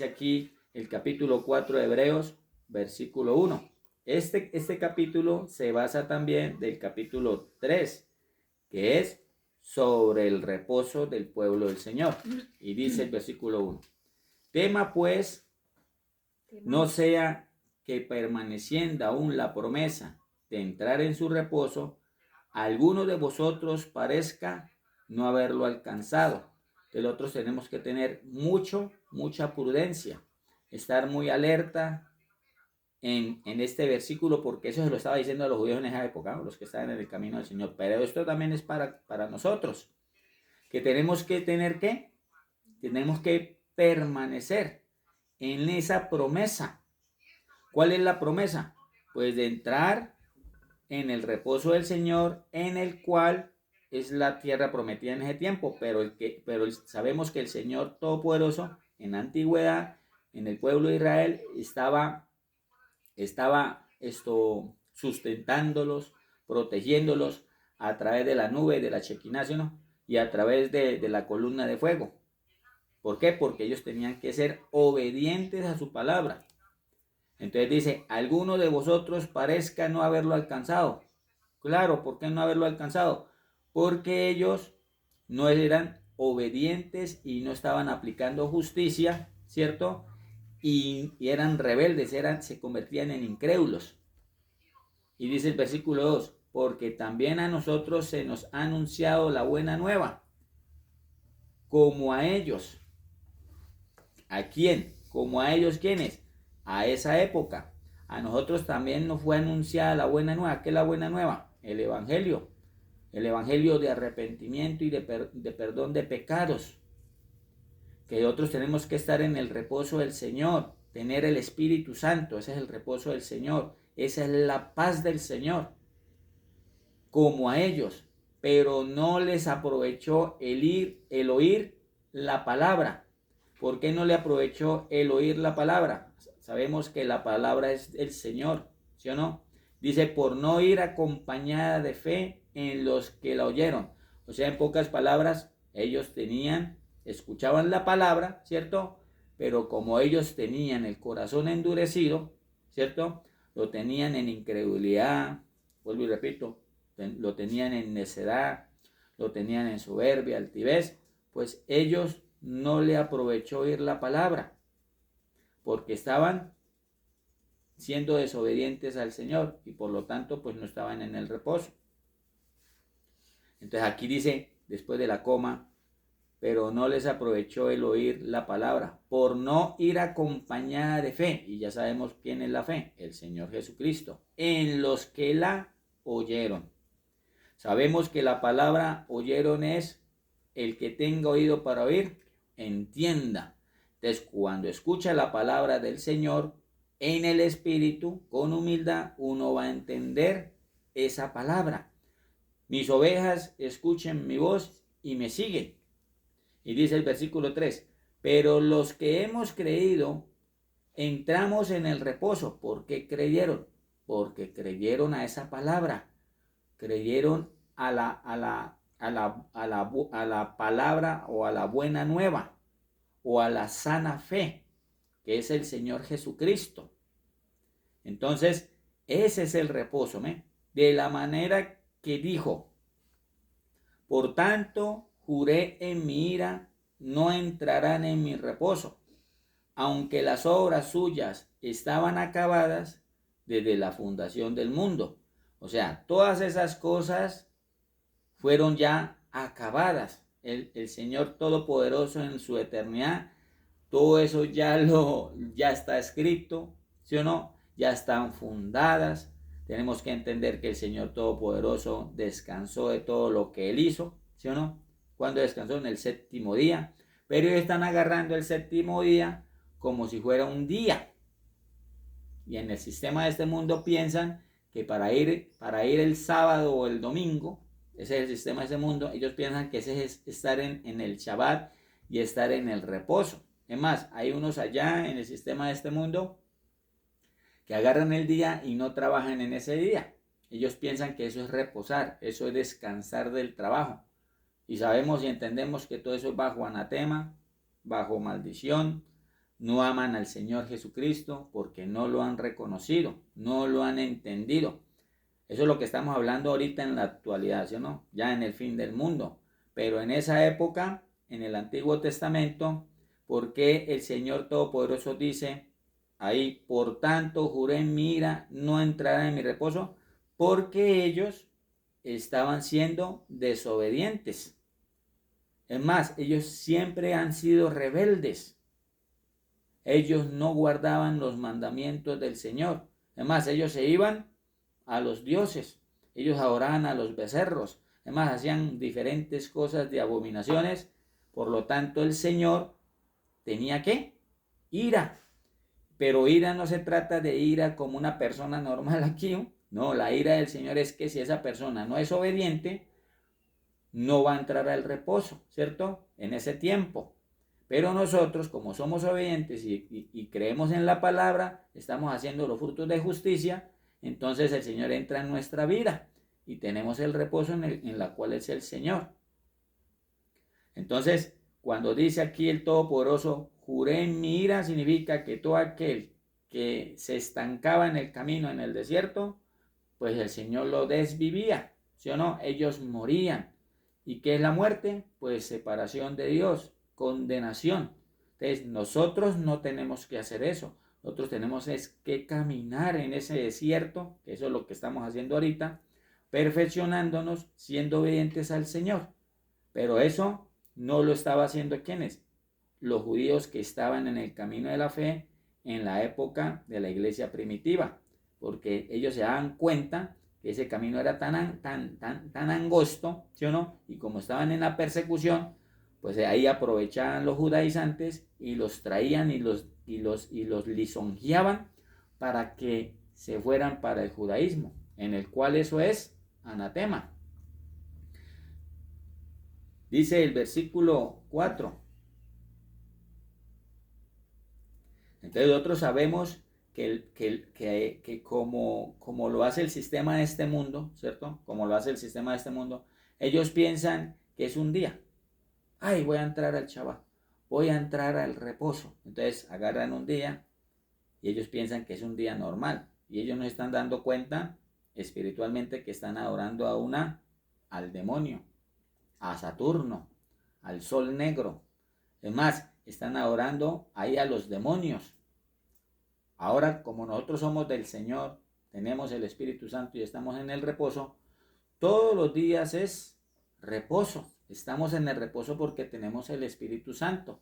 aquí el capítulo 4 de Hebreos, versículo 1. Este capítulo se basa también del capítulo 3, que es sobre el reposo del pueblo del Señor. Y dice el versículo 1. Tema pues, no sea que permaneciendo aún la promesa de entrar en su reposo, alguno de vosotros parezca no haberlo alcanzado. Del otro tenemos que tener mucha prudencia, estar muy alerta en este versículo, porque eso se lo estaba diciendo a los judíos en esa época, ¿no? Los que estaban en el camino del Señor. Pero esto también es para nosotros, que tenemos que tener ¿qué? Tenemos que permanecer en esa promesa. ¿Cuál es la promesa? Pues de entrar en el reposo del Señor, en el cual es la tierra prometida en ese tiempo, pero sabemos que el Señor Todopoderoso en la antigüedad, en el pueblo de Israel, estaba sustentándolos, protegiéndolos a través de la nube, de la Shekinah, ¿no? Y a través de la columna de fuego. ¿Por qué? Porque ellos tenían que ser obedientes a su palabra. Entonces dice, alguno de vosotros parezca no haberlo alcanzado. Claro, ¿por qué no haberlo alcanzado? Porque ellos no eran obedientes y no estaban aplicando justicia, ¿cierto? Y eran rebeldes, se convertían en incrédulos. Y dice el versículo 2, porque también a nosotros se nos ha anunciado la buena nueva, como a ellos. ¿A quién? Como a ellos, ¿quiénes? A esa época. A nosotros también nos fue anunciada la buena nueva. ¿Qué es la buena nueva? El evangelio de arrepentimiento y de perdón de pecados. Que nosotros tenemos que estar en el reposo del Señor, tener el Espíritu Santo, ese es el reposo del Señor, esa es la paz del Señor, como a ellos, pero no les aprovechó el oír la palabra. ¿Por qué no le aprovechó el oír la palabra? Sabemos que la palabra es el Señor, ¿sí o no? Dice, por no ir acompañada de fe en los que la oyeron. O sea, en pocas palabras, ellos escuchaban la palabra, ¿cierto? Pero como ellos tenían el corazón endurecido, ¿cierto? Lo tenían en incredulidad, vuelvo y repito, lo tenían en necedad, lo tenían en soberbia, altivez, pues ellos no le aprovechó oír la palabra, porque estaban siendo desobedientes al Señor y por lo tanto pues no estaban en el reposo. Entonces aquí dice, después de la coma, pero no les aprovechó el oír la palabra, por no ir acompañada de fe. Y ya sabemos quién es la fe, el Señor Jesucristo, en los que la oyeron. Sabemos que la palabra oyeron es el que tenga oído para oír, entienda. Entonces, cuando escucha la palabra del Señor en el Espíritu, con humildad, uno va a entender esa palabra. Mis ovejas escuchen mi voz y me siguen. Y dice el versículo 3, pero los que hemos creído, entramos en el reposo. ¿Por qué creyeron? Porque creyeron a esa palabra. Creyeron a la palabra o a la buena nueva o a la sana fe, que es el Señor Jesucristo. Entonces, ese es el reposo, de la manera que dijo, por tanto, juré en mi ira, no entrarán en mi reposo, aunque las obras suyas estaban acabadas desde la fundación del mundo. O sea, todas esas cosas fueron ya acabadas. El Señor Todopoderoso en su eternidad, todo eso ya está escrito, ¿sí o no? Ya están fundadas. Tenemos que entender que el Señor Todopoderoso descansó de todo lo que Él hizo, ¿sí o no? Cuando descansó en el séptimo día. Pero ellos están agarrando el séptimo día como si fuera un día. Y en el sistema de este mundo piensan que para ir el sábado o el domingo, ese es el sistema de ese mundo, ellos piensan que ese es estar en el Shabbat y estar en el reposo. Es más, hay unos allá en el sistema de este mundo que agarran el día y no trabajan en ese día. Ellos piensan que eso es reposar, eso es descansar del trabajo. Y sabemos y entendemos que todo eso es bajo anatema, bajo maldición, no aman al Señor Jesucristo porque no lo han reconocido, no lo han entendido. Eso es lo que estamos hablando ahorita en la actualidad, ¿sí o no? Ya en el fin del mundo. Pero en esa época, en el Antiguo Testamento, ¿por qué el Señor Todopoderoso dice ahí, por tanto juré en mi ira, no entrarán en mi reposo? Porque ellos estaban siendo desobedientes. Es más, ellos siempre han sido rebeldes. Ellos no guardaban los mandamientos del Señor. Es más, ellos se iban a los dioses. Ellos adoraban a los becerros. Es más, hacían diferentes cosas de abominaciones. Por lo tanto, el Señor tenía ¿qué? Ira. Pero ira no se trata de ira como una persona normal aquí. No, la ira del Señor es que si esa persona no es obediente, no va a entrar al reposo, ¿cierto? En ese tiempo. Pero nosotros, como somos obedientes y creemos en la palabra, estamos haciendo los frutos de justicia, entonces el Señor entra en nuestra vida y tenemos el reposo en la cual es el Señor. Entonces, cuando dice aquí el Todopoderoso, juré en mi ira, significa que todo aquel que se estancaba en el camino, en el desierto, pues el Señor lo desvivía, ¿sí o no? Ellos morían. ¿Y qué es la muerte? Pues separación de Dios, condenación. Entonces nosotros no tenemos que hacer eso. Nosotros tenemos es que caminar en ese desierto, que eso es lo que estamos haciendo ahorita, perfeccionándonos, siendo obedientes al Señor. Pero eso no lo estaba haciendo ¿quiénes? Los judíos que estaban en el camino de la fe en la época de la iglesia primitiva, porque ellos se daban cuenta que ese camino era tan angosto, ¿sí o no? Y como estaban en la persecución, pues ahí aprovechaban los judaizantes y los traían y los lisonjeaban para que se fueran para el judaísmo, en el cual eso es anatema. Dice el versículo 4. Entonces nosotros sabemos que como lo hace el sistema de este mundo, ¿cierto? Como lo hace el sistema de este mundo, ellos piensan que es un día. Ay, voy a entrar al Shabbat, voy a entrar al reposo. Entonces agarran un día y ellos piensan que es un día normal. Y ellos no están dando cuenta espiritualmente que están adorando al demonio, a Saturno, al sol negro. Es más, están adorando ahí a los demonios. Ahora, como nosotros somos del Señor, tenemos el Espíritu Santo y estamos en el reposo, todos los días es reposo. Estamos en el reposo porque tenemos el Espíritu Santo.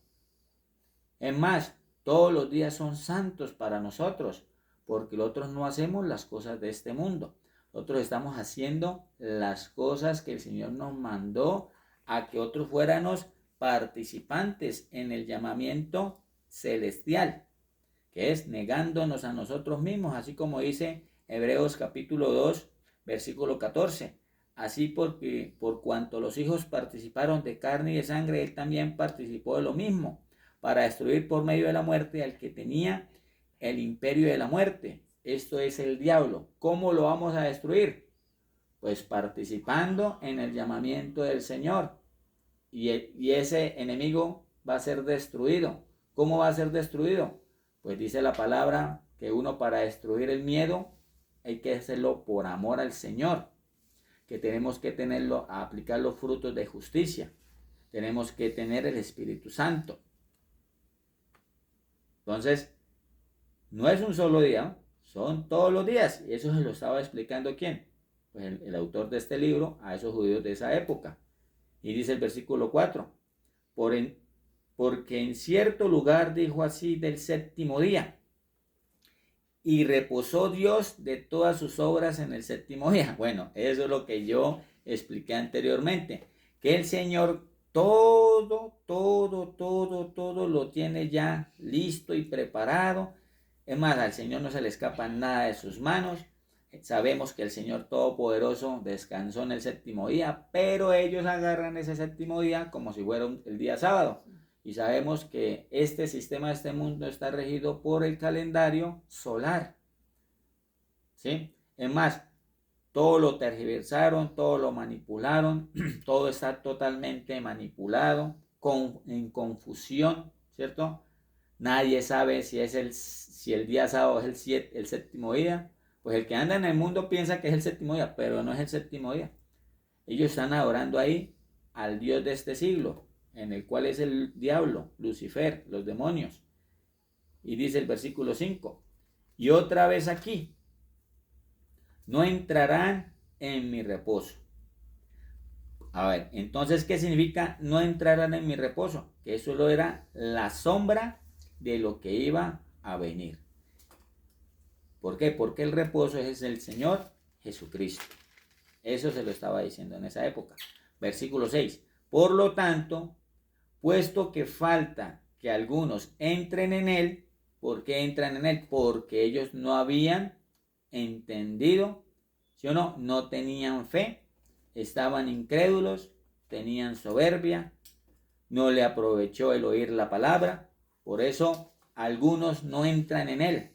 Es más, todos los días son santos para nosotros, porque nosotros no hacemos las cosas de este mundo. Nosotros estamos haciendo las cosas que el Señor nos mandó a que otros fuéramos participantes en el llamamiento celestial, que es negándonos a nosotros mismos, así como dice Hebreos capítulo 2, versículo 14. Así porque por cuanto los hijos participaron de carne y de sangre, él también participó de lo mismo, para destruir por medio de la muerte al que tenía el imperio de la muerte. Esto es el diablo. ¿Cómo lo vamos a destruir? Pues participando en el llamamiento del Señor. Y ese enemigo va a ser destruido. ¿Cómo va a ser destruido? Pues dice la palabra que uno para destruir el miedo hay que hacerlo por amor al Señor, que tenemos que tenerlo, a aplicar los frutos de justicia, tenemos que tener el Espíritu Santo. Entonces, no es un solo día, son todos los días, y eso se lo estaba explicando ¿quién? Pues el autor de este libro a esos judíos de esa época. Y dice el versículo 4, porque en cierto lugar dijo así del séptimo día, y reposó Dios de todas sus obras en el séptimo día. Bueno, eso es lo que yo expliqué anteriormente, que el Señor todo lo tiene ya listo y preparado. Es más, al Señor no se le escapa nada de sus manos. Sabemos que el Señor Todopoderoso descansó en el séptimo día, pero ellos agarran ese séptimo día como si fuera el día sábado. Y sabemos que este sistema de este mundo está regido por el calendario solar. ¿Sí? Es más, todo lo tergiversaron, todo lo manipularon, todo está totalmente manipulado, en confusión, ¿cierto? Nadie sabe si el día sábado es el séptimo día. Pues el que anda en el mundo piensa que es el séptimo día, pero no es el séptimo día. Ellos están adorando ahí al Dios de este siglo, en el cual es el diablo, Lucifer, los demonios. Y dice el versículo 5, y otra vez aquí, no entrarán en mi reposo. A ver, entonces, ¿qué significa no entrarán en mi reposo? Que eso solo era la sombra de lo que iba a venir. ¿Por qué? Porque el reposo es el Señor Jesucristo. Eso se lo estaba diciendo en esa época. Versículo 6. Por lo tanto, puesto que falta que algunos entren en él, ¿por qué entran en él? Porque ellos no habían entendido, ¿sí o no? No tenían fe, estaban incrédulos, tenían soberbia, no le aprovechó el oír la palabra, por eso algunos no entran en él.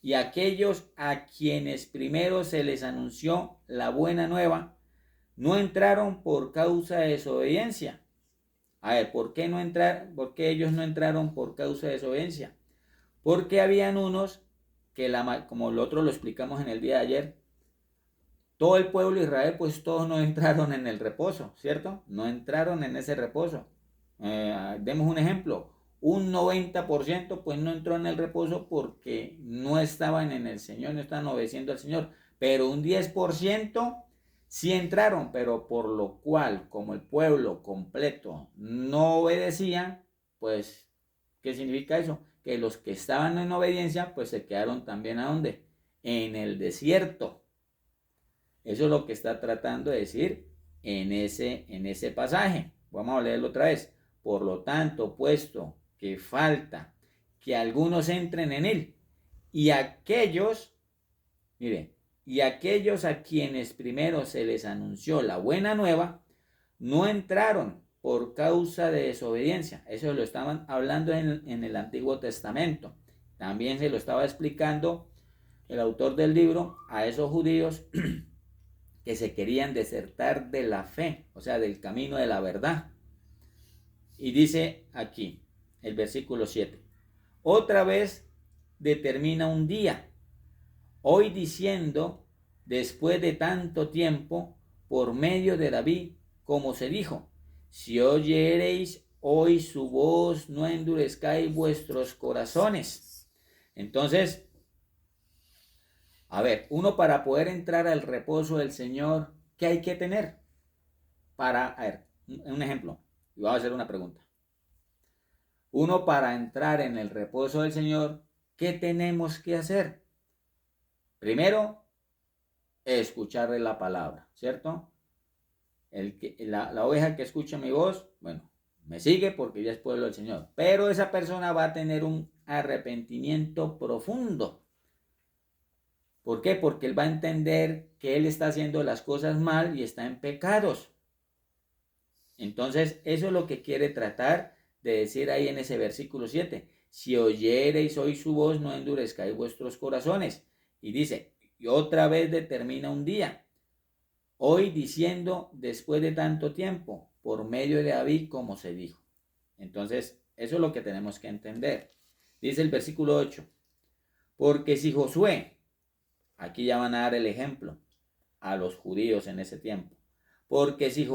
Y aquellos a quienes primero se les anunció la buena nueva, no entraron por causa de desobediencia. A ver, ¿por qué no entrar? ¿Por qué ellos no entraron por causa de desobediencia? Porque habían unos que, como el otro lo explicamos en el día de ayer, todo el pueblo de Israel, pues todos no entraron en el reposo, ¿cierto? No entraron en ese reposo. Demos un ejemplo. Un 90% pues no entró en el reposo porque no estaban en el Señor, no estaban obedeciendo al Señor. Pero un 10% sí entraron, pero por lo cual, como el pueblo completo no obedecía, pues, ¿qué significa eso? Que los que estaban en obediencia, pues se quedaron también ¿a dónde? En el desierto. Eso es lo que está tratando de decir en ese pasaje. Vamos a leerlo otra vez. Por lo tanto, puesto que falta que algunos entren en él, y aquellos, miren, y aquellos a quienes primero se les anunció la buena nueva, no entraron por causa de desobediencia. Eso lo estaban hablando en el Antiguo Testamento. También se lo estaba explicando el autor del libro a esos judíos que se querían desertar de la fe, o sea, del camino de la verdad. Y dice aquí, el versículo 7, otra vez determina un día, hoy diciendo, después de tanto tiempo, por medio de David, como se dijo, si oyereis hoy su voz, no endurezcáis vuestros corazones. Entonces, a ver, uno para poder entrar al reposo del Señor, ¿qué hay que tener? A ver, un ejemplo, y voy a hacer una pregunta. Uno para entrar en el reposo del Señor, ¿qué tenemos que hacer? Primero, escucharle la palabra, ¿cierto? La oveja que escucha mi voz, bueno, me sigue porque ya es pueblo del Señor. Pero esa persona va a tener un arrepentimiento profundo. ¿Por qué? Porque él va a entender que él está haciendo las cosas mal y está en pecados. Entonces, eso es lo que quiere tratar de decir ahí en ese versículo 7. Si oyereis hoy su voz, no endurezcáis vuestros corazones. Y dice, y otra vez determina un día. Hoy diciendo, después de tanto tiempo, por medio de David, como se dijo. Entonces, eso es lo que tenemos que entender. Dice el versículo 8. Porque si Josué, aquí ya van a dar el ejemplo a los judíos en ese tiempo. Porque si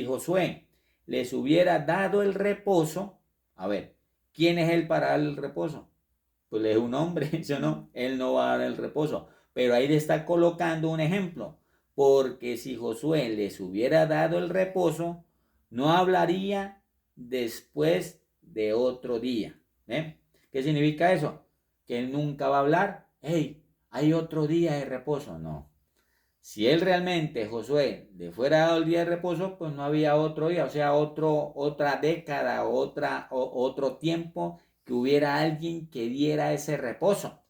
Josué les hubiera dado el reposo, a ver, ¿quién es él para dar el reposo? Pues es un hombre, ¿sí o no? Él no va a dar el reposo. Pero ahí le está colocando un ejemplo. Porque si Josué les hubiera dado el reposo, no hablaría después de otro día. ¿Qué significa eso? Que él nunca va a hablar. Hey, hay otro día de reposo. No. Si él realmente, Josué, le fuera dado el día de reposo, pues no había otro día, o sea, otra década, otro tiempo que hubiera alguien que diera ese reposo.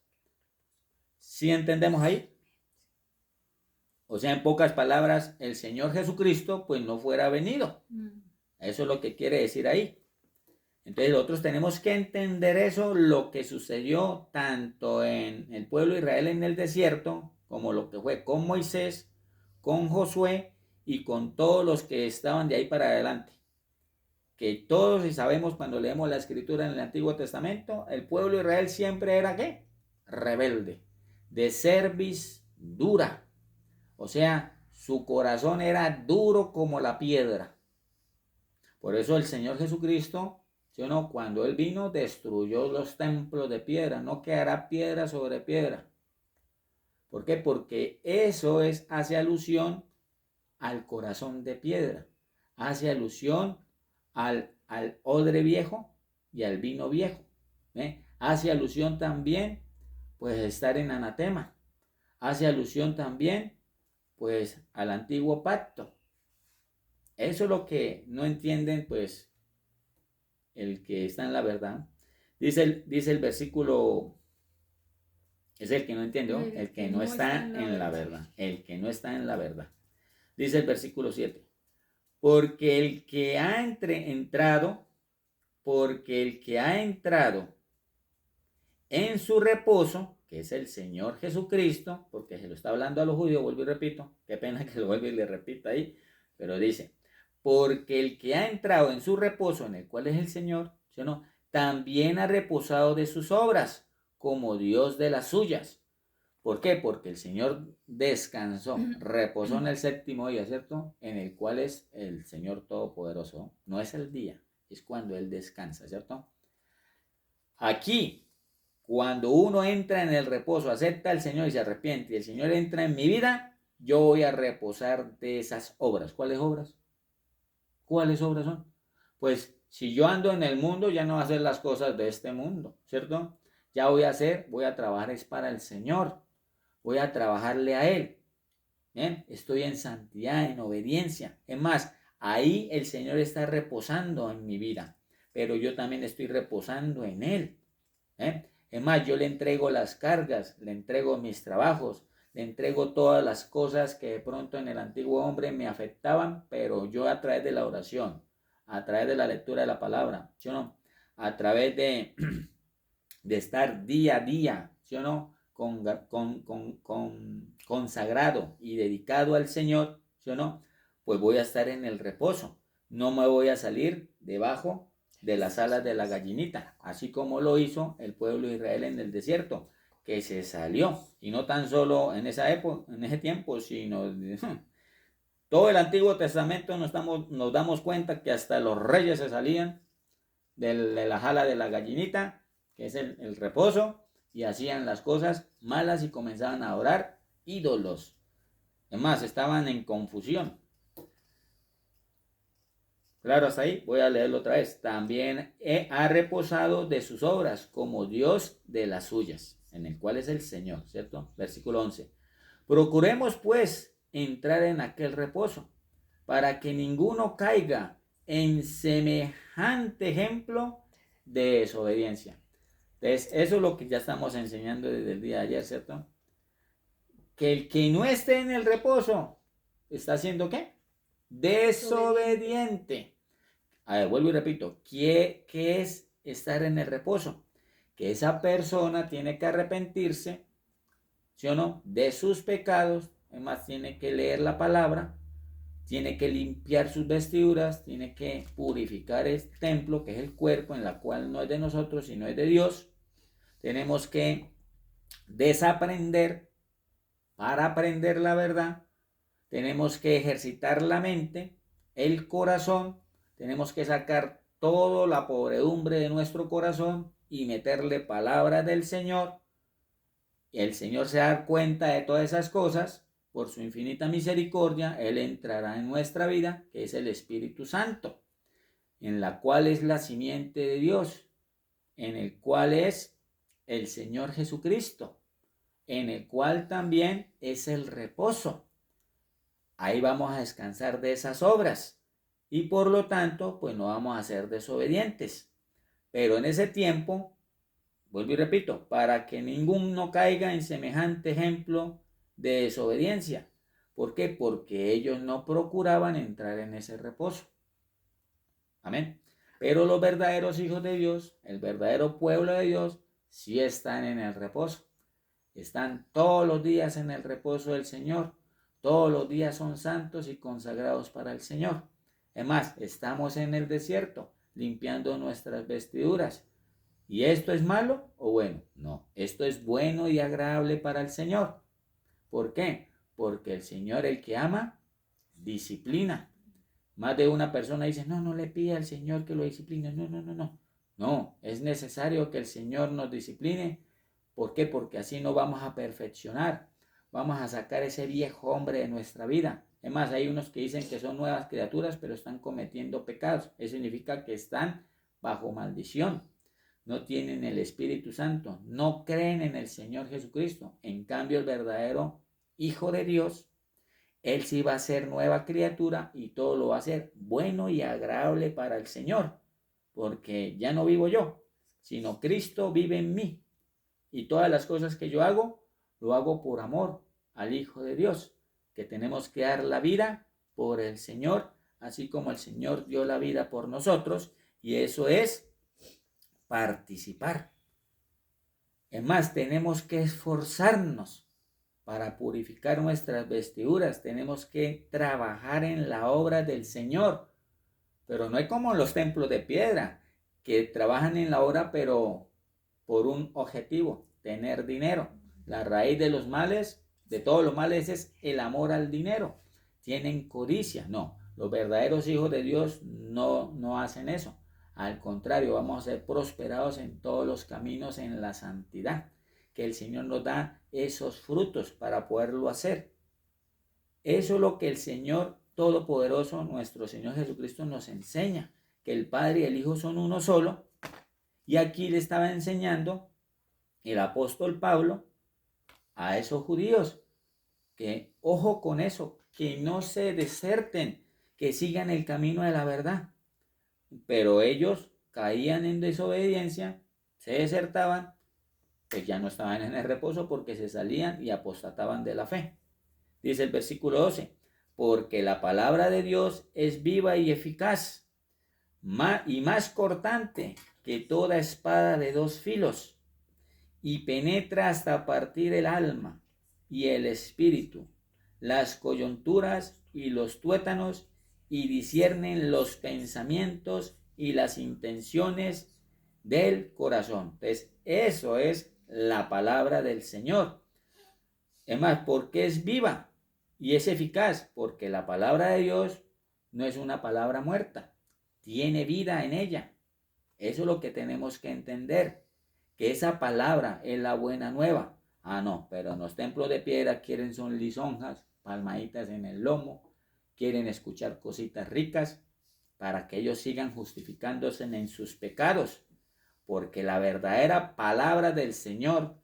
¿Sí entendemos ahí? O sea, en pocas palabras, el Señor Jesucristo pues no fuera venido. Eso es lo que quiere decir ahí. Entonces nosotros tenemos que entender eso, lo que sucedió tanto en el pueblo de Israel en el desierto, como lo que fue con Moisés, con Josué y con todos los que estaban de ahí para adelante. que todos y sabemos cuando leemos la escritura en el Antiguo Testamento, el pueblo de Israel siempre era ¿qué? Rebelde, de cerviz dura. O sea, su corazón era duro como la piedra. Por eso el Señor Jesucristo, ¿sí o no? Cuando Él vino, destruyó los templos de piedra. No quedará piedra sobre piedra. ¿Por qué? Porque eso hace alusión al corazón de piedra. Hace alusión al odre viejo y al vino viejo. Hace alusión también, pues, estar en anatema. Hace alusión también, pues, al antiguo pacto. Eso es lo que no entienden, pues, el que está en la verdad. Dice el versículo, es el que no entiende, ¿no? El que no está en la verdad. El que no está en la verdad. Dice el versículo 7. Porque el que ha entrado en su reposo, que es el Señor Jesucristo, porque se lo está hablando a los judíos, vuelvo y repito, qué pena que lo vuelva y le repita ahí, pero dice, porque el que ha entrado en su reposo, en el cual es el Señor, ¿sí o no? También ha reposado de sus obras, como Dios de las suyas. ¿Por qué? Porque el Señor descansó, reposó en el séptimo día, ¿cierto? En el cual es el Señor Todopoderoso. No es el día, es cuando Él descansa, ¿cierto? Aquí, cuando uno entra en el reposo, acepta al Señor y se arrepiente, y el Señor entra en mi vida, yo voy a reposar de esas obras. ¿Cuáles obras? ¿Cuáles obras son? Pues si yo ando en el mundo, ya no voy a hacer las cosas de este mundo, ¿cierto? Ya voy a trabajar es para el Señor. Voy a trabajarle a Él. ¿Bien? Estoy en santidad, en obediencia. Es más, ahí el Señor está reposando en mi vida, pero yo también estoy reposando en Él. Es más, yo le entrego las cargas, le entrego mis trabajos, le entrego todas las cosas que de pronto en el antiguo hombre me afectaban, pero yo a través de la oración, a través de la lectura de la palabra, ¿sí o no? A través de estar día a día, ¿sí o no? Consagrado y dedicado al Señor, ¿sí o no? Pues voy a estar en el reposo. No me voy a salir debajo de las alas de la gallinita, así como lo hizo el pueblo de Israel en el desierto, que se salió, y no tan solo en esa época, en ese tiempo, sino todo el Antiguo Testamento nos damos cuenta que hasta los reyes se salían de la jala de la gallinita, que es el reposo, y hacían las cosas malas y comenzaban a adorar ídolos. Además, estaban en confusión. Claro, hasta ahí voy a leerlo otra vez. También ha reposado de sus obras como Dios de las suyas, en el cual es el Señor, ¿cierto? Versículo 11. Procuremos pues entrar en aquel reposo, para que ninguno caiga en semejante ejemplo de desobediencia. Entonces, eso es lo que ya estamos enseñando desde el día de ayer, ¿cierto? Que el que no esté en el reposo, ¿está haciendo qué? Desobediente. A ver, vuelvo y repito, ¿qué es estar en el reposo? Que esa persona tiene que arrepentirse, ¿sí o no? De sus pecados, además tiene que leer la palabra, tiene que limpiar sus vestiduras, tiene que purificar el templo, que es el cuerpo, en la cual no es de nosotros, sino es de Dios. Tenemos que desaprender para aprender la verdad. Tenemos que ejercitar la mente, el corazón. Tenemos que sacar toda la podredumbre de nuestro corazón y meterle palabras del Señor. Y el Señor se da cuenta de todas esas cosas. Por su infinita misericordia, Él entrará en nuestra vida, que es el Espíritu Santo, en la cual es la simiente de Dios, en el cual es el Señor Jesucristo, en el cual también es el reposo. Ahí vamos a descansar de esas obras y por lo tanto, pues no vamos a ser desobedientes. Pero en ese tiempo, vuelvo y repito, para que ninguno caiga en semejante ejemplo de desobediencia. ¿Por qué? Porque ellos no procuraban entrar en ese reposo. Amén. Pero los verdaderos hijos de Dios, el verdadero pueblo de Dios, sí están en el reposo. Están todos los días en el reposo del Señor. Todos los días son santos y consagrados para el Señor. Es más, estamos en el desierto limpiando nuestras vestiduras. ¿Y esto es malo o bueno? No, esto es bueno y agradable para el Señor. ¿Por qué? Porque el Señor, el que ama, disciplina. Más de una persona dice, no, no le pida al Señor que lo discipline. No, no, no, no. No, es necesario que el Señor nos discipline. ¿Por qué? Porque así nos vamos a perfeccionar. Vamos a sacar ese viejo hombre de nuestra vida. Es más, hay unos que dicen que son nuevas criaturas, pero están cometiendo pecados. Eso significa que están bajo maldición. No tienen el Espíritu Santo. No creen en el Señor Jesucristo. En cambio, el verdadero Hijo de Dios, Él sí va a ser nueva criatura y todo lo va a hacer bueno y agradable para el Señor. Porque ya no vivo yo, sino Cristo vive en mí. Y todas las cosas que yo hago, lo hago por amor al Hijo de Dios. Que tenemos que dar la vida por el Señor, así como el Señor dio la vida por nosotros. Y eso es participar. Es más, tenemos que esforzarnos para purificar nuestras vestiduras. Tenemos que trabajar en la obra del Señor. Pero no es como en los templos de piedra, que trabajan en la obra pero por un objetivo, tener dinero. La raíz de los males, de todos los males, es el amor al dinero. Tienen codicia. No, los verdaderos hijos de Dios no hacen eso. Al contrario, vamos a ser prosperados en todos los caminos en la santidad. Que el Señor nos da esos frutos para poderlo hacer. Eso es lo que el Señor Todopoderoso, nuestro Señor Jesucristo, nos enseña. Que el Padre y el Hijo son uno solo. Y aquí le estaba enseñando el apóstol Pablo a esos judíos que, ojo con eso, que no se deserten, que sigan el camino de la verdad. Pero ellos caían en desobediencia, se desertaban, pues ya no estaban en el reposo porque se salían y apostataban de la fe. Dice el versículo 12, porque la palabra de Dios es viva y eficaz, y más cortante que toda espada de dos filos, y penetra hasta partir el alma y el espíritu, las coyunturas y los tuétanos, y disciernen los pensamientos y las intenciones del corazón. Entonces, eso es la palabra del Señor. Es más, porque es viva y es eficaz, porque la palabra de Dios no es una palabra muerta, tiene vida en ella. Eso es lo que tenemos que entender, que esa palabra es la buena nueva. Ah, no, pero en los templos de piedra quieren son lisonjas, palmaditas en el lomo, quieren escuchar cositas ricas para que ellos sigan justificándose en sus pecados, porque la verdadera palabra del Señor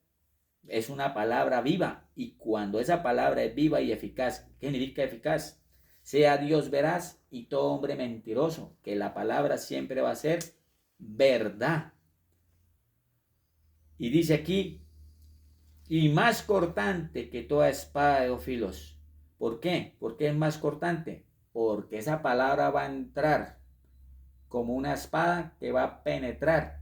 es una palabra viva, y cuando esa palabra es viva y eficaz, ¿qué significa eficaz? Sea Dios veraz y todo hombre mentiroso, que la palabra siempre va a ser verdad. Y dice aquí, y más cortante que toda espada de dos filos. ¿Por qué? ¿Por qué es más cortante? Porque esa palabra va a entrar como una espada que va a penetrar.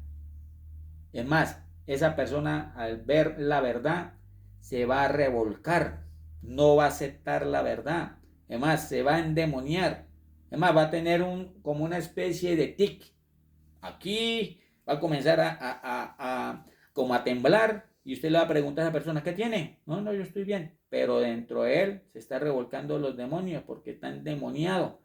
Es más, esa persona al ver la verdad se va a revolcar, no va a aceptar la verdad. Es más, se va a endemoniar. Es más, va a tener como una especie de tic. Aquí va a comenzar como a temblar, y usted le va a preguntar a esa persona, ¿qué tiene? No, no, yo estoy bien. Pero dentro de él se está revolcando los demonios porque está endemoniado.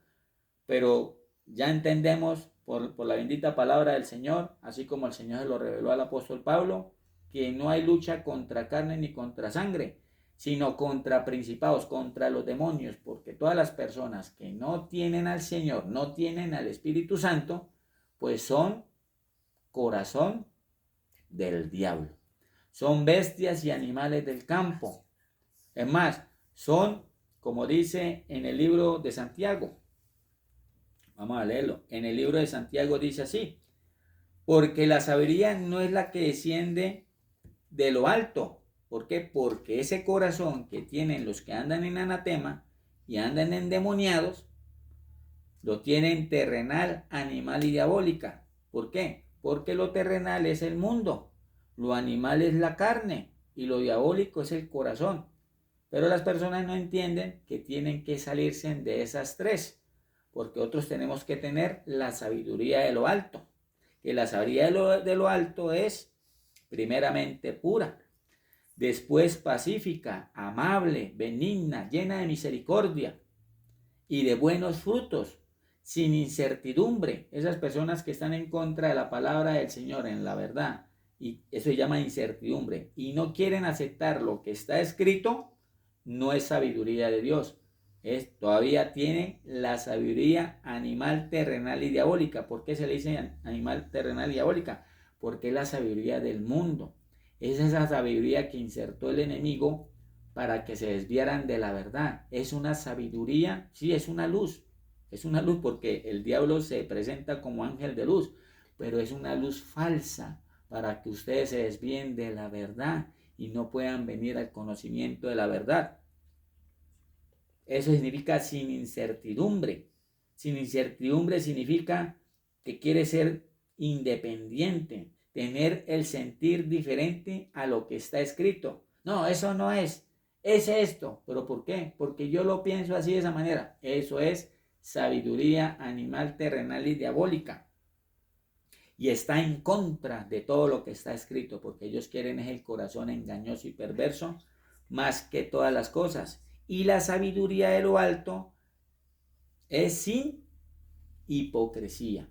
Pero ya entendemos por la bendita palabra del Señor, así como el Señor se lo reveló al apóstol Pablo, que no hay lucha contra carne ni contra sangre, sino contra principados, contra los demonios, porque todas las personas que no tienen al Señor, no tienen al Espíritu Santo, pues son corazón del diablo. Son bestias y animales del campo. Es más, son, como dice en el libro de Santiago, vamos a leerlo, en el libro de Santiago dice así, porque la sabiduría no es la que desciende de lo alto. ¿Por qué? Porque ese corazón que tienen los que andan en anatema y andan endemoniados, lo tienen terrenal, animal y diabólica. ¿Por qué? Porque lo terrenal es el mundo, lo animal es la carne y lo diabólico es el corazón. Pero las personas no entienden que tienen que salirse de esas tres, Porque otros tenemos que tener la sabiduría de lo alto. Que la sabiduría de lo alto es primeramente pura, después pacífica, amable, benigna, llena de misericordia y de buenos frutos, sin incertidumbre. Esas personas que están en contra de la palabra del Señor en la verdad, y eso se llama incertidumbre, y no quieren aceptar lo que está escrito, no es sabiduría de Dios. Todavía tiene la sabiduría animal, terrenal y diabólica. ¿Por qué se le dice animal, terrenal y diabólica? Porque es la sabiduría del mundo. Es esa sabiduría que insertó el enemigo para que se desviaran de la verdad. Es una sabiduría, sí, es una luz porque el diablo se presenta como ángel de luz, pero es una luz falsa para que ustedes se desvíen de la verdad y no puedan venir al conocimiento de la verdad. Eso significa sin incertidumbre. Sin incertidumbre significa que quiere ser independiente, tener el sentir diferente a lo que está escrito. No, eso no es esto. ¿Pero por qué? Porque yo lo pienso así de esa manera. Eso es sabiduría animal, terrenal y diabólica. Y está en contra de todo lo que está escrito, porque ellos quieren es el corazón engañoso y perverso más que todas las cosas. Y la sabiduría de lo alto es sin hipocresía.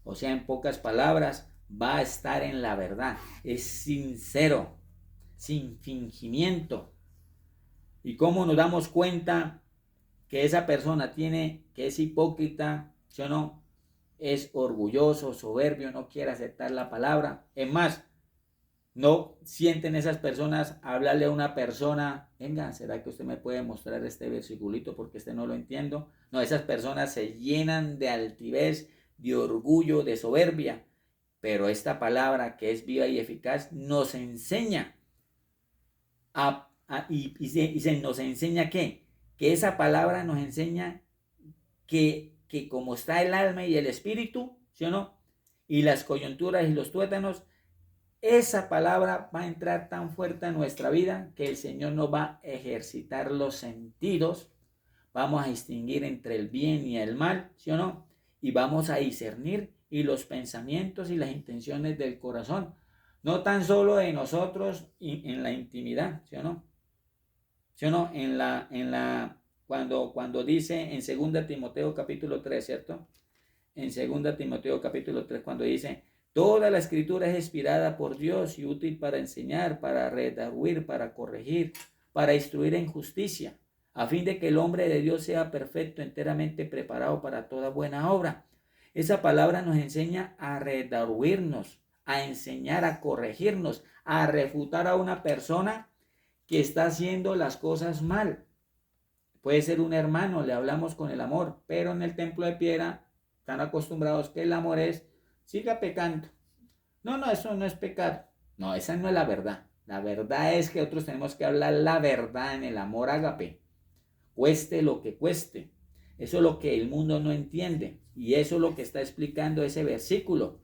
O sea, en pocas palabras, va a estar en la verdad. Es sincero, sin fingimiento. ¿Y cómo nos damos cuenta que esa persona que es hipócrita, ¿sí o no? Es orgulloso, soberbio, no quiere aceptar la palabra. Es más, no sienten esas personas hablarle a una persona, venga, ¿será que usted me puede mostrar este versiculito porque no lo entiendo? No, esas personas se llenan de altivez, de orgullo, de soberbia. Pero esta palabra que es viva y eficaz nos enseña nos enseña ¿qué? Que esa palabra nos enseña que como está el alma y el espíritu, ¿sí o no? Y las coyunturas y los tuétanos, esa palabra va a entrar tan fuerte en nuestra vida que el Señor nos va a ejercitar los sentidos, vamos a distinguir entre el bien y el mal, ¿sí o no? Y vamos a discernir y los pensamientos y las intenciones del corazón, no tan solo de nosotros en la intimidad, ¿sí o no? ¿Sí o no? Cuando dice en 2 Timoteo capítulo 3, ¿cierto? En 2 Timoteo capítulo 3, cuando dice, toda la escritura es inspirada por Dios y útil para enseñar, para redarguir, para corregir, para instruir en justicia, a fin de que el hombre de Dios sea perfecto, enteramente preparado para toda buena obra. Esa palabra nos enseña a redarguirnos, a enseñar, a corregirnos, a refutar a una persona que está haciendo las cosas mal. Puede ser un hermano, le hablamos con el amor, pero en el templo de piedra están acostumbrados que el amor es, siga pecando. No, eso no es pecado. No, esa no es la verdad. La verdad es que nosotros tenemos que hablar la verdad en el amor ágape. Cueste lo que cueste. Eso es lo que el mundo no entiende. Y eso es lo que está explicando ese versículo.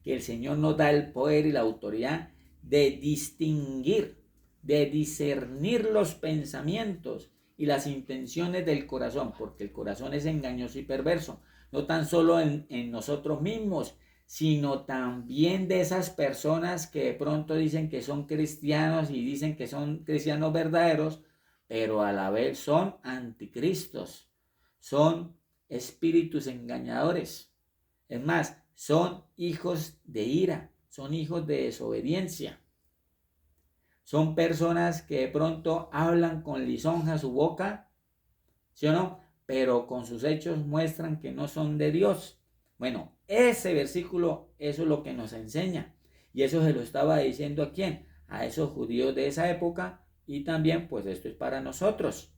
Que el Señor nos da el poder y la autoridad de distinguir, de discernir los pensamientos y las intenciones del corazón, porque el corazón es engañoso y perverso, no tan solo en nosotros mismos, sino también de esas personas que de pronto dicen que son cristianos y dicen que son cristianos verdaderos, pero a la vez son anticristos, son espíritus engañadores. Es más, son hijos de ira, son hijos de desobediencia. Son personas que de pronto hablan con lisonja su boca, ¿sí o no? Pero con sus hechos muestran que no son de Dios. Bueno, ese versículo, eso es lo que nos enseña. Y eso se lo estaba diciendo a quién? A esos judíos de esa época. Y también, pues esto es para nosotros.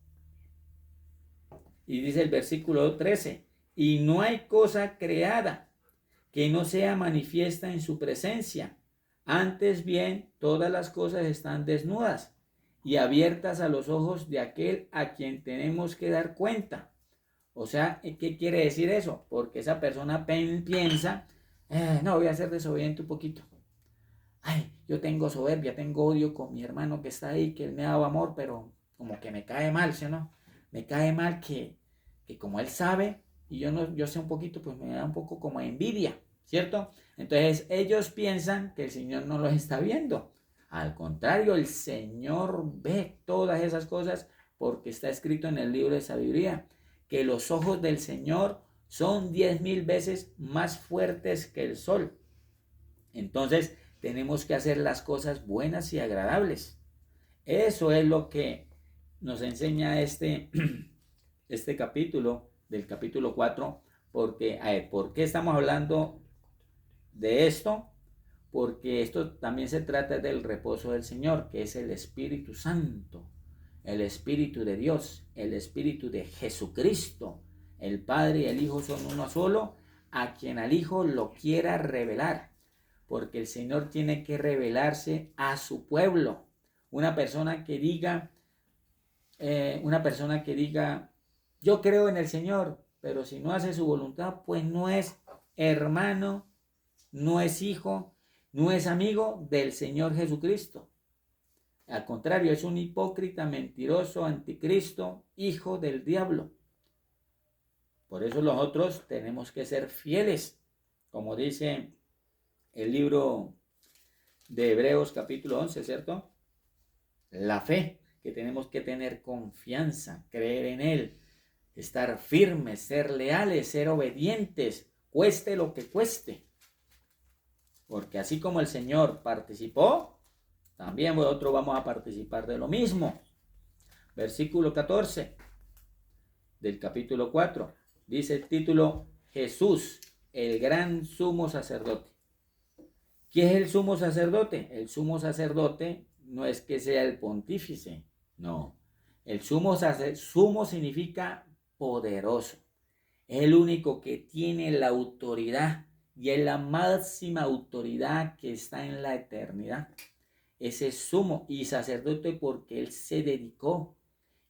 Y dice el versículo 13, y no hay cosa creada que no sea manifiesta en su presencia. Antes bien, todas las cosas están desnudas y abiertas a los ojos de aquel a quien tenemos que dar cuenta. O sea, ¿qué quiere decir eso? Porque esa persona piensa, no, voy a ser desobediente un poquito. Ay, yo tengo soberbia, tengo odio con mi hermano que está ahí, que él me ha dado amor, pero como que me cae mal, ¿sí o no? Me cae mal que como él sabe, y yo no, yo sé un poquito, pues me da un poco como envidia, ¿cierto? Entonces ellos piensan que el Señor no los está viendo. Al contrario, el Señor ve todas esas cosas porque está escrito en el libro de sabiduría que los ojos del Señor son 10.000 veces más fuertes que el sol. Entonces tenemos que hacer las cosas buenas y agradables. Eso es lo que nos enseña este capítulo, del capítulo 4, porque, a ver, ¿por qué estamos hablando de esto? Porque esto también se trata del reposo del Señor, que es el Espíritu Santo, el Espíritu de Dios, el Espíritu de Jesucristo. El Padre y el Hijo son uno solo, a quien al Hijo lo quiera revelar, porque el Señor tiene que revelarse a su pueblo. Una persona que diga, yo creo en el Señor, pero si no hace su voluntad, pues no es hermano, no es hijo, no es amigo del Señor Jesucristo. Al contrario, es un hipócrita, mentiroso, anticristo, hijo del diablo. Por eso nosotros tenemos que ser fieles, como dice el libro de Hebreos capítulo 11, ¿cierto? La fe, que tenemos que tener confianza, creer en Él, estar firmes, ser leales, ser obedientes, cueste lo que cueste. Porque así como el Señor participó, también nosotros vamos a participar de lo mismo. Versículo 14 del capítulo 4. Dice el título: Jesús, el gran sumo sacerdote. ¿Quién es el sumo sacerdote? El sumo sacerdote no es que sea el pontífice, no. El sumo significa poderoso. Es el único que tiene la autoridad y es la máxima autoridad que está en la eternidad. Ese sumo y sacerdote porque él se dedicó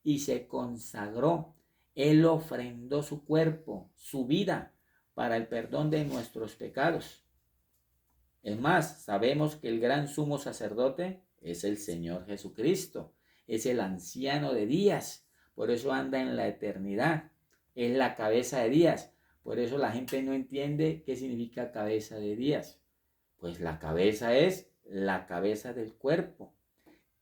y se consagró. Él ofrendó su cuerpo, su vida, para el perdón de nuestros pecados. Es más, sabemos que el gran sumo sacerdote es el Señor Jesucristo, es el anciano de días, por eso anda en la eternidad, es la cabeza de días. Por eso la gente no entiende qué significa cabeza de días. Pues la cabeza es la cabeza del cuerpo.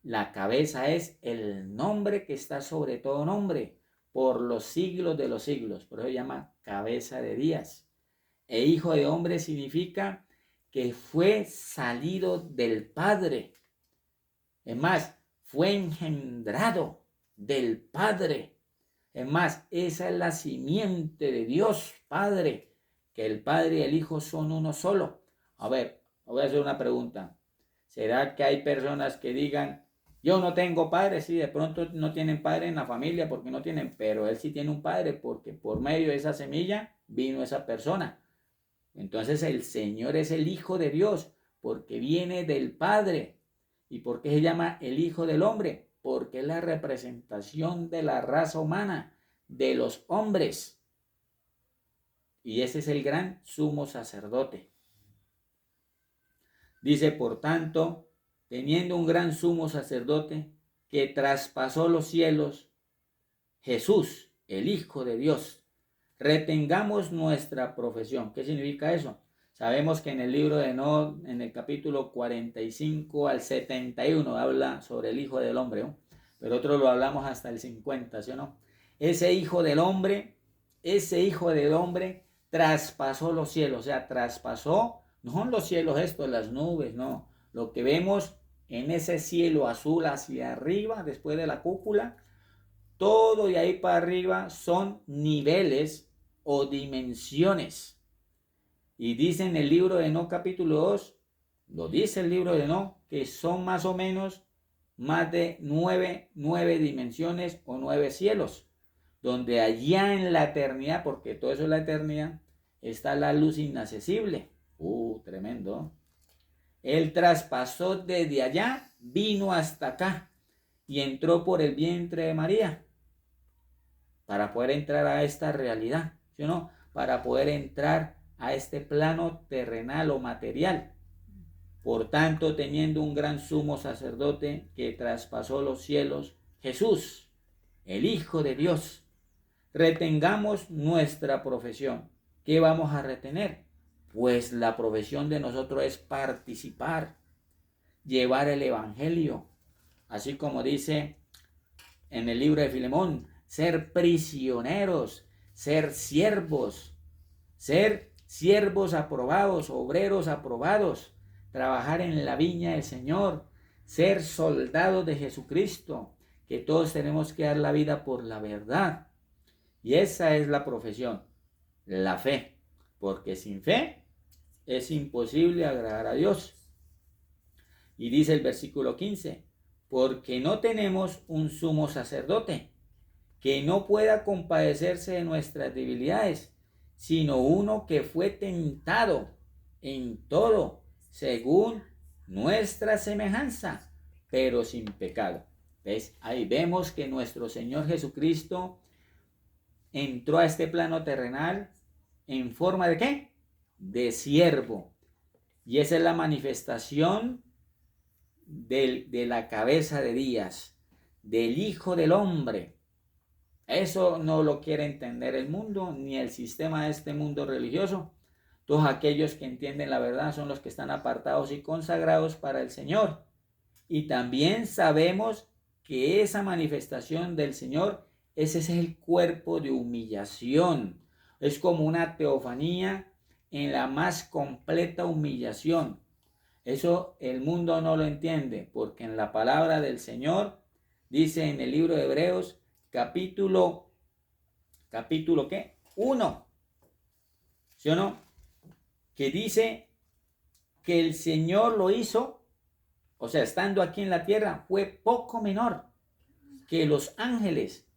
La cabeza es el nombre que está sobre todo nombre, por los siglos de los siglos. Por eso se llama cabeza de días. E hijo de hombre significa que fue salido del Padre. Es más, fue engendrado del Padre. Es más, esa es la simiente de Dios Padre, que el Padre y el Hijo son uno solo. A ver, voy a hacer una pregunta. ¿Será que hay personas que digan, yo no tengo padre? Sí, de pronto no tienen padre en la familia porque no tienen, pero él sí tiene un padre porque por medio de esa semilla vino esa persona. Entonces el Señor es el Hijo de Dios porque viene del Padre. ¿Y por qué se llama el Hijo del Hombre? Porque es la representación de la raza humana, de los hombres. Y ese es el gran sumo sacerdote. Dice, por tanto, teniendo un gran sumo sacerdote que traspasó los cielos, Jesús, el Hijo de Dios, retengamos nuestra profesión. ¿Qué significa eso? Sabemos que en el libro de Enoc, en el capítulo 45 al 71, habla sobre el Hijo del Hombre, ¿no? Pero otros lo hablamos hasta el 50, ¿sí o no? Ese Hijo del Hombre traspasó los cielos, o sea, traspasó, no son los cielos estos, las nubes, no. Lo que vemos en ese cielo azul hacia arriba, después de la cúpula, todo de ahí para arriba son niveles o dimensiones. Y dice en el libro de Enoc capítulo 2, lo dice el libro de Enoc, que son más o menos más de nueve dimensiones o 9 cielos, donde allá en la eternidad, porque todo eso es la eternidad, está la luz inaccesible. Tremendo. Él traspasó desde allá, vino hasta acá y entró por el vientre de María para poder entrar a esta realidad, ¿sí o no? Para poder entrar a este plano terrenal o material. Por tanto, teniendo un gran sumo sacerdote que traspasó los cielos, Jesús, el Hijo de Dios, retengamos nuestra profesión. ¿Qué vamos a retener? Pues la profesión de nosotros es participar, llevar el evangelio, así como dice en el libro de Filemón, ser prisioneros, ser siervos aprobados, obreros aprobados, trabajar en la viña del Señor, ser soldados de Jesucristo, que todos tenemos que dar la vida por la verdad. Y esa es la profesión, la fe, porque sin fe es imposible agradar a Dios. Y dice el versículo 15, porque no tenemos un sumo sacerdote que no pueda compadecerse de nuestras debilidades, sino uno que fue tentado en todo, según nuestra semejanza, pero sin pecado. ¿Ves? Ahí vemos que nuestro Señor Jesucristo entró a este plano terrenal en forma de ¿qué? De siervo. Y esa es la manifestación de la cabeza de Díaz, del Hijo del Hombre. Eso no lo quiere entender el mundo, ni el sistema de este mundo religioso. Todos aquellos que entienden la verdad son los que están apartados y consagrados para el Señor. Y también sabemos que esa manifestación del Señor, ese es el cuerpo de humillación. Es como una teofanía en la más completa humillación. Eso el mundo no lo entiende, porque en la palabra del Señor dice en el libro de Hebreos, capítulo ¿qué? 1, ¿sí o no? Que dice que el Señor lo hizo, o sea, estando aquí en la tierra, fue poco menor que los ángeles.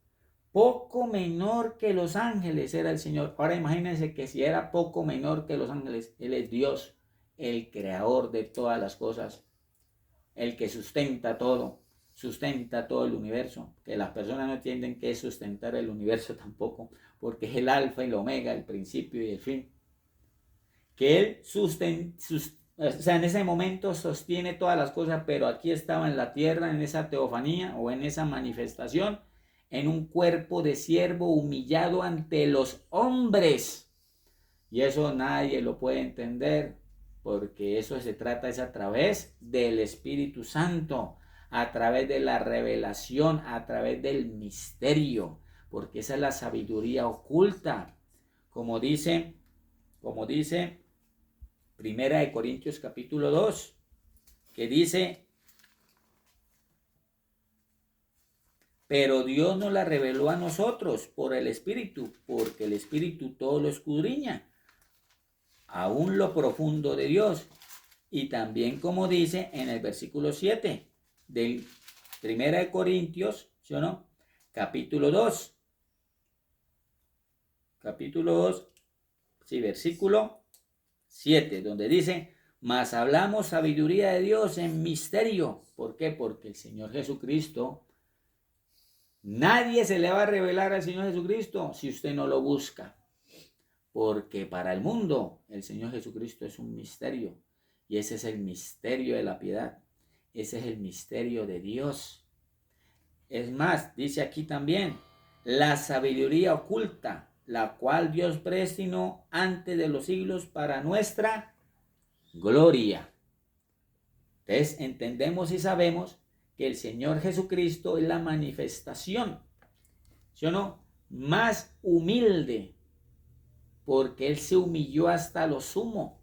Poco menor que los ángeles era el Señor. Ahora imagínense que si era poco menor que los ángeles, Él es Dios, el creador de todas las cosas, el que sustenta todo el universo, que las personas no entienden qué es sustentar el universo tampoco, porque es el alfa y el omega, el principio y el fin. Que Él o sea, en ese momento sostiene todas las cosas, pero aquí estaba en la tierra, en esa teofanía o en esa manifestación, en un cuerpo de siervo humillado ante los hombres. Y eso nadie lo puede entender, porque eso se trata es a través del Espíritu Santo, a través de la revelación, a través del misterio, porque esa es la sabiduría oculta, como dice Primera de Corintios capítulo 2, que dice, pero Dios nos la reveló a nosotros por el Espíritu, porque el Espíritu todo lo escudriña, aún lo profundo de Dios. Y también como dice en el versículo 7 del Primera de Corintios, ¿sí o no? Capítulo 2, sí, versículo 7, donde dice, mas hablamos sabiduría de Dios en misterio. ¿Por qué? Porque el Señor Jesucristo, nadie se le va a revelar al Señor Jesucristo si usted no lo busca. Porque para el mundo el Señor Jesucristo es un misterio. Y ese es el misterio de la piedad. Ese es el misterio de Dios. Es más, dice aquí también, la sabiduría oculta, la cual Dios predestinó antes de los siglos para nuestra gloria. Entonces entendemos y sabemos que el Señor Jesucristo es la manifestación, ¿sí o no?, más humilde, porque Él se humilló hasta lo sumo.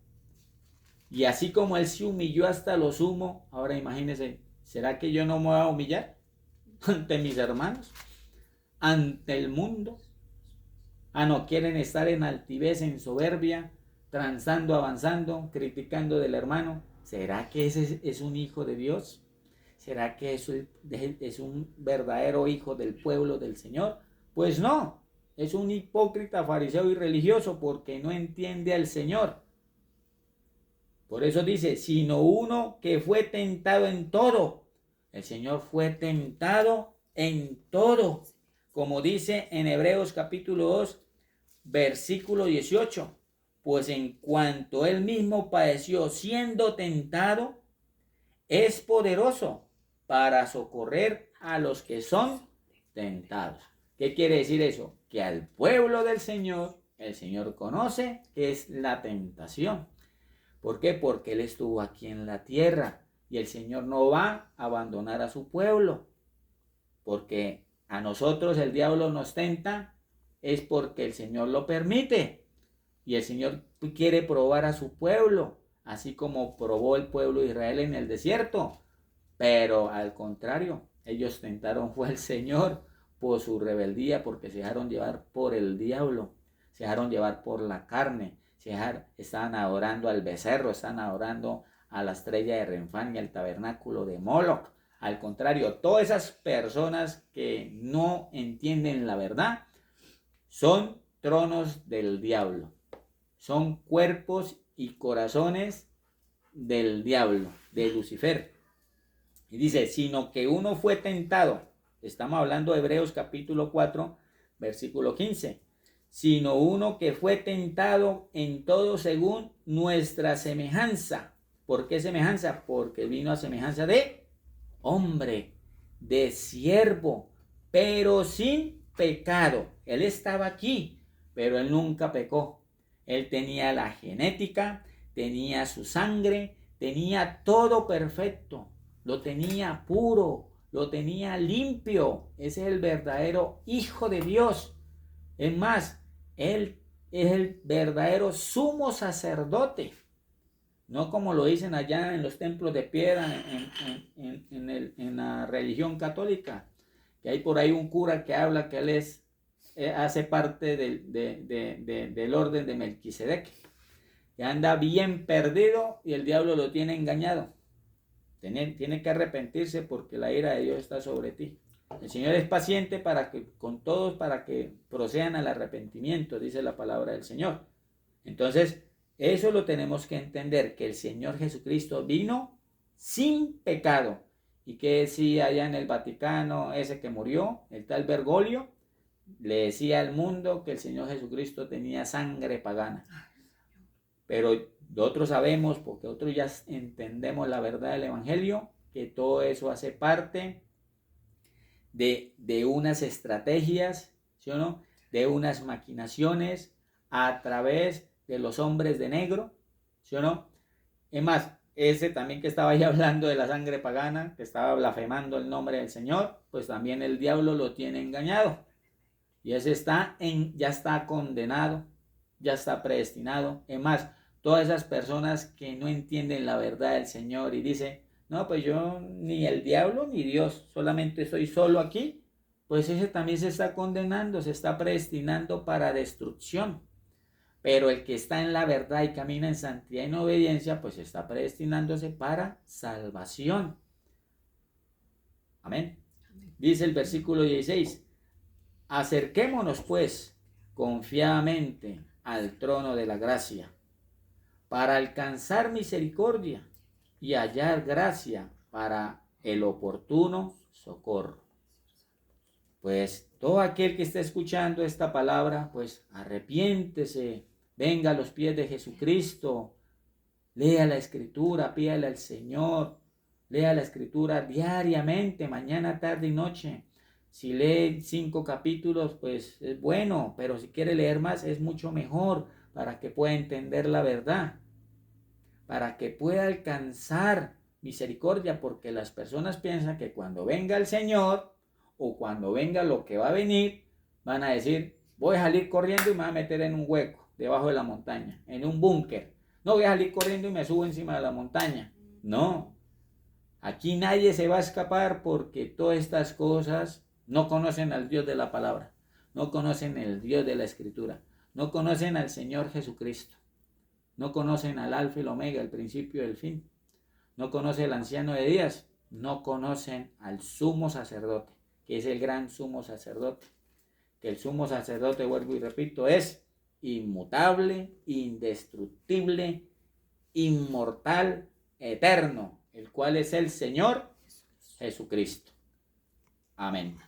Y así como Él se humilló hasta lo sumo, ahora imagínense, ¿será que yo no me voy a humillar ante mis hermanos, ante el mundo? No quieren estar en altivez, en soberbia, transando, avanzando, criticando del hermano. ¿Será que ese es un hijo de Dios? ¿Será que eso es un verdadero hijo del pueblo del Señor? Pues no, es un hipócrita, fariseo y religioso, porque no entiende al Señor. Por eso dice, sino uno que fue tentado en todo. El Señor fue tentado en todo, como dice en Hebreos capítulo 2, versículo 18, pues en cuanto Él mismo padeció siendo tentado, es poderoso para socorrer a los que son tentados. ¿Qué quiere decir eso? que al pueblo del Señor, el Señor conoce, es la tentación. ¿Por qué? Porque Él estuvo aquí en la tierra y el Señor no va a abandonar a su pueblo. Porque a nosotros el diablo nos tenta es porque el Señor lo permite. Y el Señor quiere probar a su pueblo, así como probó el pueblo de Israel en el desierto. Pero al contrario, ellos tentaron fue al Señor por su rebeldía, porque se dejaron llevar por el diablo, se dejaron llevar por la carne, estaban adorando al becerro, estaban adorando a la estrella de Renfán y al tabernáculo de Moloch. Al contrario, todas esas personas que no entienden la verdad son tronos del diablo, son cuerpos y corazones del diablo, de Lucifer. Y dice, sino que uno fue tentado. Estamos hablando de Hebreos capítulo 4, versículo 15. Sino uno que fue tentado en todo según nuestra semejanza. ¿Por qué semejanza? Porque vino a semejanza de hombre, de siervo, pero sin pecado. Él estaba aquí, pero él nunca pecó. Él tenía la genética, tenía su sangre, tenía todo perfecto. Lo tenía puro, lo tenía limpio. Ese es el verdadero Hijo de Dios. Es más, Él es el verdadero sumo sacerdote. No como lo dicen allá en los templos de piedra en la religión católica. Que hay por ahí un cura que habla que él hace parte del orden de Melquisedec. Que anda bien perdido y el diablo lo tiene engañado. Tiene que arrepentirse porque la ira de Dios está sobre ti. El Señor es paciente con todos para que procedan al arrepentimiento, dice la palabra del Señor. Entonces, eso lo tenemos que entender, que el Señor Jesucristo vino sin pecado. ¿Y que decía allá en el Vaticano ese que murió, el tal Bergoglio? Le decía al mundo que el Señor Jesucristo tenía sangre pagana. Pero nosotros sabemos, porque nosotros ya entendemos la verdad del Evangelio, que todo eso hace parte de unas estrategias, ¿sí o no? De unas maquinaciones a través de los hombres de negro, ¿sí o no? Es más, ese también que estaba ahí hablando de la sangre pagana, que estaba blasfemando el nombre del Señor, pues también el diablo lo tiene engañado. Y ese ya está condenado, ya está predestinado. Es más, todas esas personas que no entienden la verdad del Señor y dicen, no, pues yo ni el diablo ni Dios, solamente estoy solo aquí, pues ese también se está condenando, se está predestinando para destrucción. Pero el que está en la verdad y camina en santidad y en obediencia, pues está predestinándose para salvación. Amén. Dice el versículo 16. Acerquémonos pues confiadamente al trono de la gracia para alcanzar misericordia y hallar gracia para el oportuno socorro. Pues todo aquel que esté escuchando esta palabra, pues arrepiéntese, venga a los pies de Jesucristo, lea la escritura, pídale al Señor, lea la escritura diariamente, mañana, tarde y noche. Si lee 5 capítulos, pues es bueno, pero si quiere leer más es mucho mejor para que pueda entender la verdad, para que pueda alcanzar misericordia, porque las personas piensan que cuando venga el Señor o cuando venga lo que va a venir, van a decir, voy a salir corriendo y me voy a meter en un hueco debajo de la montaña, en un búnker. No voy a salir corriendo y me subo encima de la montaña. No, aquí nadie se va a escapar porque todas estas cosas no conocen al Dios de la palabra, no conocen el Dios de la escritura, no conocen al Señor Jesucristo, no conocen al Alfa y el Omega, el principio y el fin, no conocen al anciano de días, no conocen al sumo sacerdote, que es el gran sumo sacerdote, que el sumo sacerdote, vuelvo y repito, es inmutable, indestructible, inmortal, eterno, el cual es el Señor Jesucristo. Amén.